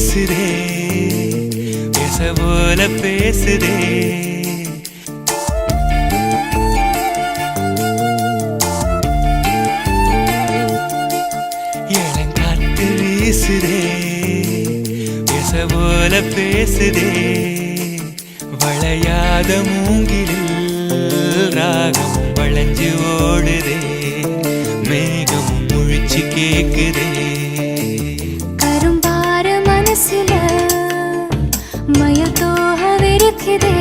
வீசுதே பேச போல பேசுதே இளங்காற்று வீசுதே பேச போல பேசுதே வளையாத மூங்கிலில் ராகம் வளைஞ்சு ஓடுதே மேகம் முழிச்சு கேக்குதே கரும்பார மனசுல மயில் தோக விரிக்குதே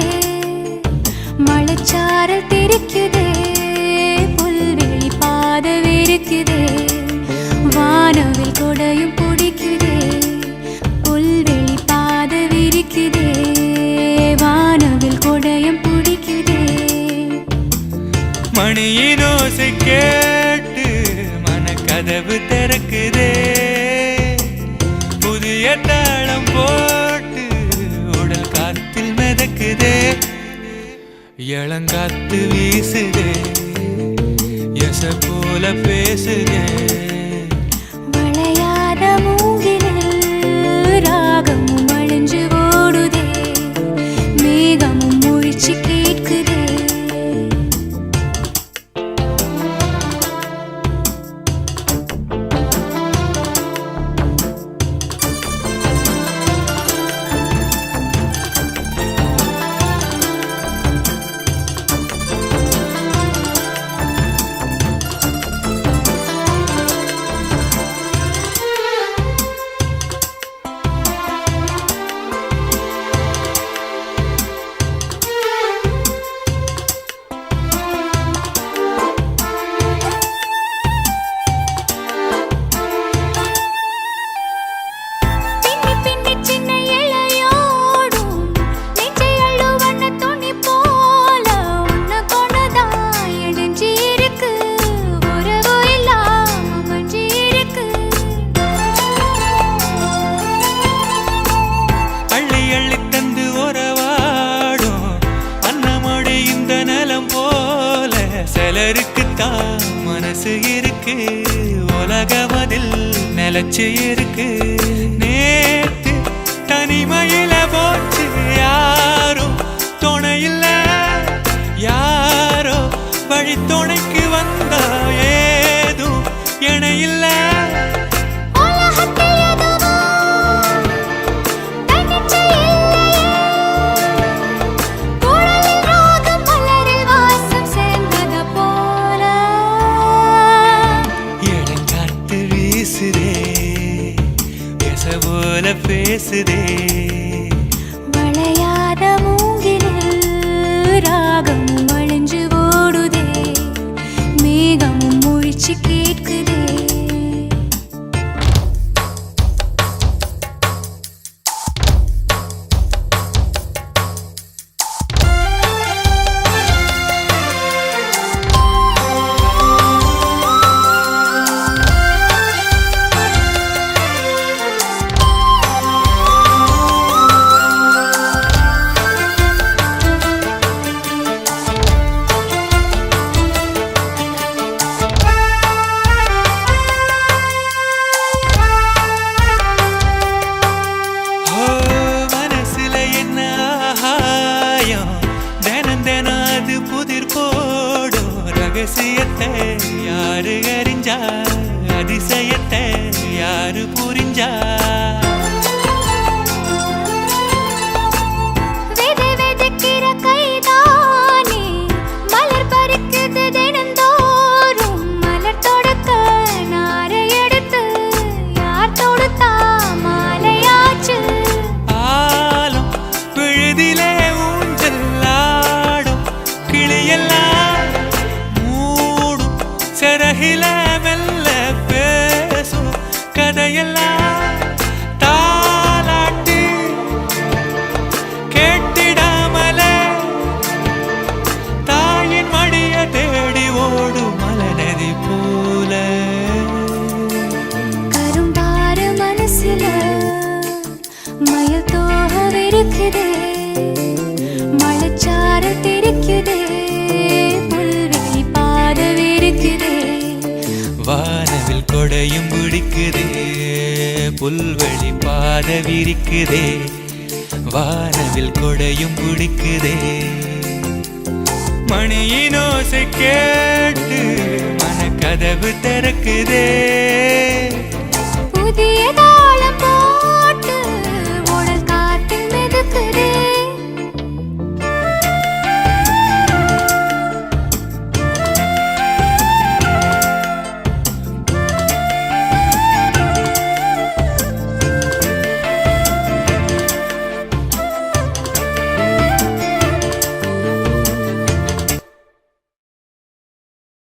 மழைச்சாரல் தெரிக்குதே புல்வெளி பாத விரிக்குதே வானவில் கொடையும் பிடிக்குதே புல்வெளி பாத விரிக்குதே வானவில் கொடையும் பிடிக்குதே மணியின் ஓசை கேட்டு மனக்கதவு திறக்குதே புதிய தாளம் போட்டு உடல் காத்தில் மிதக்குதே இளங்காத்து வீசுதே எச போல பேசுதே வளையாத மூங்கிலில் ராகமும் அழிஞ்சு ஓடுதே மேகமும் முழிச்சு கேட்குதே சிலருக்குத்தான் மனசு இருக்கு உலகமதில் நிலச்சு இருக்கு நேத்து தனிமையில போச்சு யாரும் துணையில்ல யாரோ வழி துணைக்கு வந்தா ஏதும் இணையில்ல போல பேசுதே வளையாத மூங்கிலில் ராகமும் அழிஞ்சு ஓடுதே மேகமும் முழிச்சு கேட்குதே ரகசியத்தை யாரு அறிஞ்சா அதிசயத்தை யாரு புரிஞ்சா சரகில மெல்ல பேசும் கதையெல்லாம் தாலாட்டி கேட்டிடாமலே தாயின் மடிய தேடி ஓடும் மலநதி போல கரும்பார மனசுல மயில் தோக விரிக்குதே மழைச்சாரல் தெரிக்குதே வானவில் கொடையும் பிடி துடிக்குதே, புல்வெளி பாத விரிக்குதே, வானவில் கொடையும் பிடிக்குதே. மணியின் ஓசை கேட்டு மனக்கதவு திறக்குதே.